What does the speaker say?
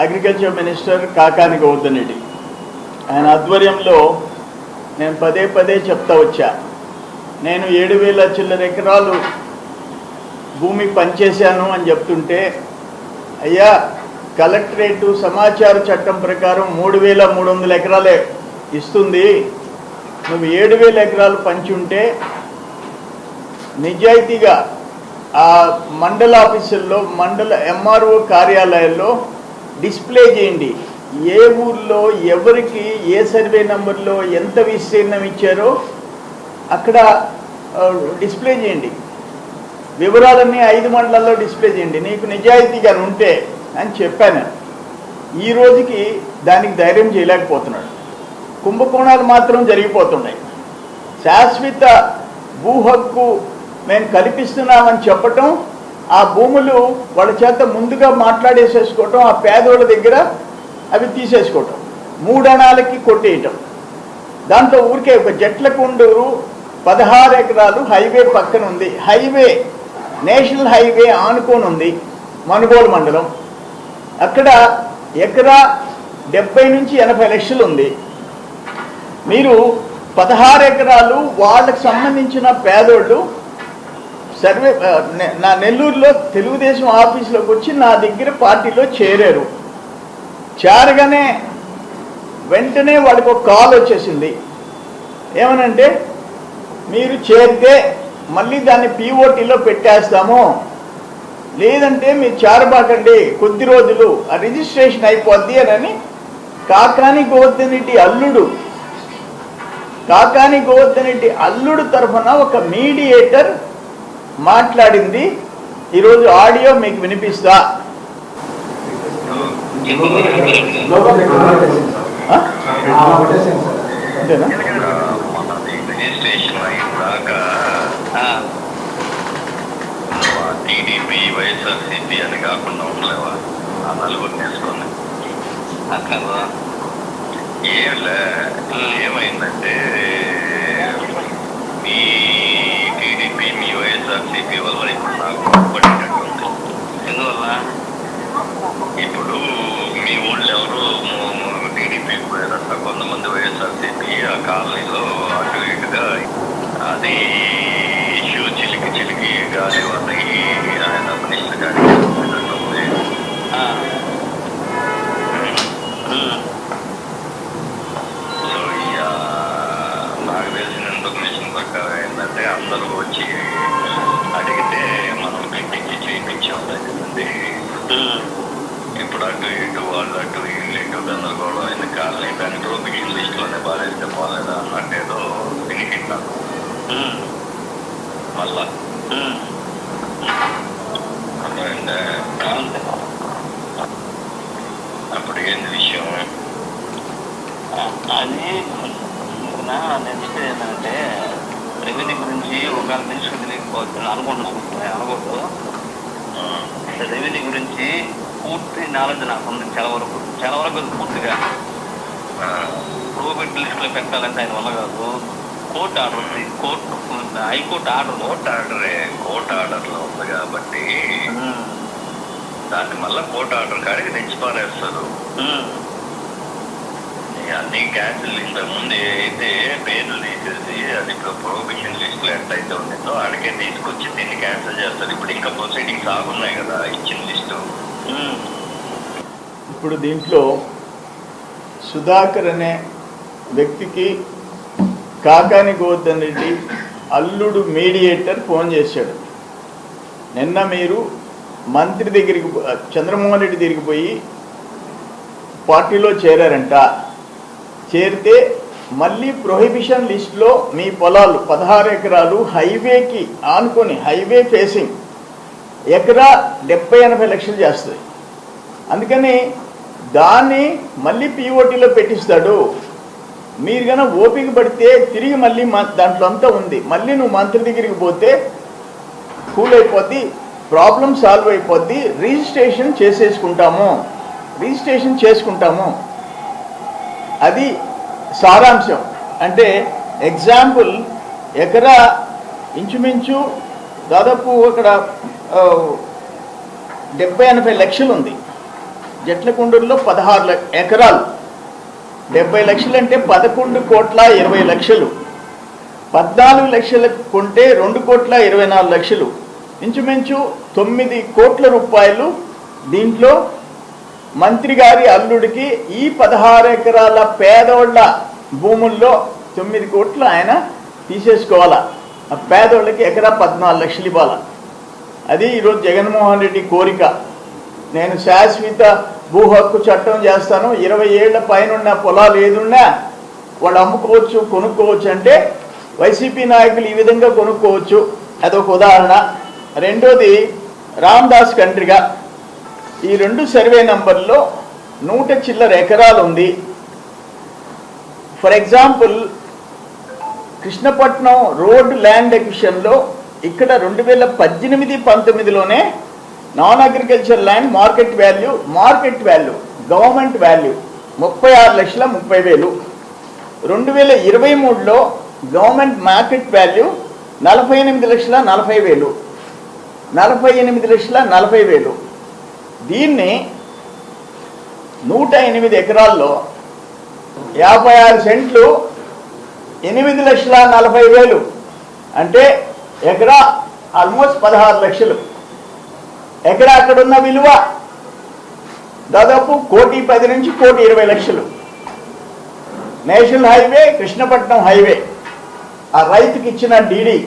Agriculture minister Kakani Govardhan Reddy ఆయన ఆధ్వర్యంలో నేను పదే పదే చెప్తా వచ్చా. నేను 7,000 చిల్లర ఎకరాలు భూమి పనిచేశాను అని చెప్తుంటే, అయ్యా కలెక్టరేటు సమాచార చట్టం ప్రకారం 3,300 ఎకరాలే ఇస్తుంది. నువ్వు 7,000 ఎకరాలు పంచి ఉంటే నిజాయితీగా ఆ మండల ఆఫీసుల్లో, మండల ఎంఆర్ఓ కార్యాలయాల్లో డిస్ప్లే చేయండి. ఏ ఊర్లో ఎవరికి ఏ సర్వే నెంబర్లో ఎంత విస్తీర్ణం ఇచ్చారో అక్కడ డిస్ప్లే చేయండి. వివరాలన్నీ 5 మండలాల్లో డిస్ప్లే చేయండి నీకు నిజాయితీగా ఉంటే అని చెప్పాను. ఈ రోజుకి దానికి ధైర్యం చేయలేకపోతున్నాడు. కుంభకోణాలు మాత్రం జరిగిపోతున్నాయి. శాశ్వత భూ హక్కు మేము కల్పిస్తున్నామని చెప్పటం, ఆ భూములు వాళ్ళ చేత ముందుగా మాట్లాడేసేసుకోవటం, ఆ పేదోళ్ళ దగ్గర అవి తీసేసుకోవటం, 3 అణాలకి కొట్టేయటం. దాంట్లో ఊరికే ఒక జట్లకొండూరు 16 ఎకరాలు హైవే పక్కన ఉంది. హైవే నేషనల్ హైవే ఆనుకొని ఉంది మనుగోలు మండలం. అక్కడ ఎకరా 70 నుంచి 80 లక్షలు ఉంది. మీరు 16 ఎకరాలు వాళ్ళకి సంబంధించిన పేదోళ్ళు సర్వే నా నెల్లూరులో తెలుగుదేశం ఆఫీసులోకి వచ్చి నా దగ్గర పార్టీలో చేరారు. చేరగానే వెంటనే వాళ్ళకి ఒక కాల్ వచ్చేసింది. ఏమనంటే, మీరు చేరితే మళ్ళీ దాన్ని పీఓటీలో పెట్టేస్తాము, లేదంటే మీరు చేరబాకండి, కొద్ది రోజులు ఆ రిజిస్ట్రేషన్ అయిపోద్ది అని కాకాని గోవర్ధన్ రెడ్డి అల్లుడు తరఫున ఒక మీడియేటర్ మాట్లాడింది. ఈరోజు ఆడియో మీకు వినిపిస్తా. టీడీపీ వైఎస్ఆర్సీపీ అని కాకుండా ఉండలేవా? ఆ నలుగురు నేర్చుకుని అక్కడ ఏమైందంటే, మీ టీడీపీ మీ వైఎస్ఆర్సీపీ వల్ల ఇప్పుడు నాకు పడినట్టుంది. ఎందువల్ల ఇప్పుడు మీ ఊళ్ళో ఎవరు టీడీపీకి పోయారంట, కొంతమంది వైఎస్ఆర్సీపీ ఆ కాలనీలో అటు ఇటుగా అది ఇష్యూ చిలికి గాలి వల్ల ఆయన మినిస్టర్ గారికి పోయినట్టుంది. నాకు తెలిసిన ఇన్ఫర్మేషన్ ప్రకారం ఏంటంటే, అందరూ వచ్చి అడిగితే మనం పెట్టించి చేయించాం కదండి. ఇప్పుడు అటు ఇటు వాళ్ళు అటు ఇల్లు ఇటు గందరగోళం అయింది. కాలనీ దాని ప్రొవిజన్ లిస్టులోనే బాధేస్తే పోలేదా అన్నట్టేదో వినికిన్నాను. మళ్ళా అప్పుడు ఏంది విషయం? అది నెక్స్ట్ ఏంటంటే, రెవెన్యూ గురించి ఒకవేళ మినిస్టర్ తెలియకపోవచ్చు అనుకుంటున్నాను. అనుకోవద్దు. రెవెన్యూ గురించి పూర్తి నాలెడ్జ్ నాకు ఉంది. చాలా వరకు పూర్తిగా ప్రోబిట్ లిస్టులో పెట్టాలంటే ఆయన వల్ల కాదు. కోర్టు ఆర్డర్ ఉంది. హైకోర్టు కోర్టు ఆర్డర్లో ఉంది కాబట్టి దాన్ని మళ్ళీ కోర్టు ఆర్డర్ కాడికి తెచ్చి పారేస్తారు. అన్ని క్యాన్సిల్ లిస్ట్ ముందు అయితే పేర్లు తీసేసి అది ఇప్పుడు ప్రొహిబిషన్ లిస్టులో ఎట్లయితే ఉండిందో అడిగే తీసుకొచ్చి దీన్ని క్యాన్సిల్ చేస్తారు. ఇప్పుడు ఇంకా ప్రొసీడింగ్స్ ఆగున్నాయి కదా ఇచ్చిన లిస్టు. ఇప్పుడు దీంట్లో సుధాకర్ అనే వ్యక్తికి కాకాని గోవర్ధన్ రెడ్డి అల్లుడు మీడియేటర్ ఫోన్ చేశాడు. నిన్న మీరు మంత్రి దగ్గరికి, చంద్రమోహన్ రెడ్డి దగ్గరికి పోయి పార్టీలో చేరారంట. చేరితే మళ్ళీ ప్రొహిబిషన్ లిస్టులో మీ పొలాలు 16 ఎకరాలు హైవేకి ఆనుకొని, హైవే ఫేసింగ్, ఎకరా 70-80 లక్షలు చేస్తుంది. అందుకని దాన్ని మళ్ళీ పీఓటీలో పెట్టిస్తాడు. మీరు కన్నా ఓపిక పడితే తిరిగి మళ్ళీ దాంట్లో అంతా ఉంది, మళ్ళీ నువ్వు మంత్రి దగ్గరికి పోతే కూల్ అయిపోద్ది, ప్రాబ్లం సాల్వ్ అయిపోద్ది, రిజిస్ట్రేషన్ చేసుకుంటాము. అది సారాంశం. అంటే ఎగ్జాంపుల్, ఎకరా ఇంచుమించు దాదాపు అక్కడ 70-80 లక్షలు ఉంది. జట్లకుండూరులో 16 ఎకరాలు, 70 లక్షలు అంటే 11,20,00,000, 14 లక్షలకు కొంటే 2,24,00,000, ఇంచుమించు 9 కోట్ల రూపాయలు. దీంట్లో మంత్రి గారి అల్లుడికి ఈ 16 ఎకరాల పేదోళ్ళ భూముల్లో 9 కోట్లు ఆయన తీసేసుకోవాలా. ఆ పేదోళ్ళకి ఎకరా 14 లక్షలు ఇవ్వాలా. అది ఈరోజు జగన్మోహన్ రెడ్డి కోరిక. నేను శాశ్వత భూ హక్కు చట్టం చేస్తాను, 20 ఏళ్ల పైన పొలాలు ఏదున్నా వాళ్ళు అమ్ముకోవచ్చు, కొనుక్కోవచ్చు అంటే వైసీపీ నాయకులు ఈ విధంగా కొనుక్కోవచ్చు. అదొక ఉదాహరణ. రెండోది రామ్దాస్ కండ్రిగా, ఈ 2 సర్వే నంబర్లో 100 చిల్లర ఎకరాలు ఉంది. For example Krishnapatnam road land ఎక్విషన్లో ఇక్కడ 2018-19లోనే non agriculture land market value government value 36,30,000. 2023లో గవర్నమెంట్ మార్కెట్ వాల్యూ 48,40,000. 48,40,000. దీన్ని 108 ఎకరాల్లో 56 సెంట్లు 8,40,000 అంటే ఎకరా ఆల్మోస్ట్ 16 లక్షలు. ఎకరా అక్కడున్న విలువ దాదాపు 1,10,00,000 నుంచి 1,20,00,000. నేషనల్ హైవే, కృష్ణపట్నం హైవే, ఆ రైతుకి ఇచ్చిన డీడీ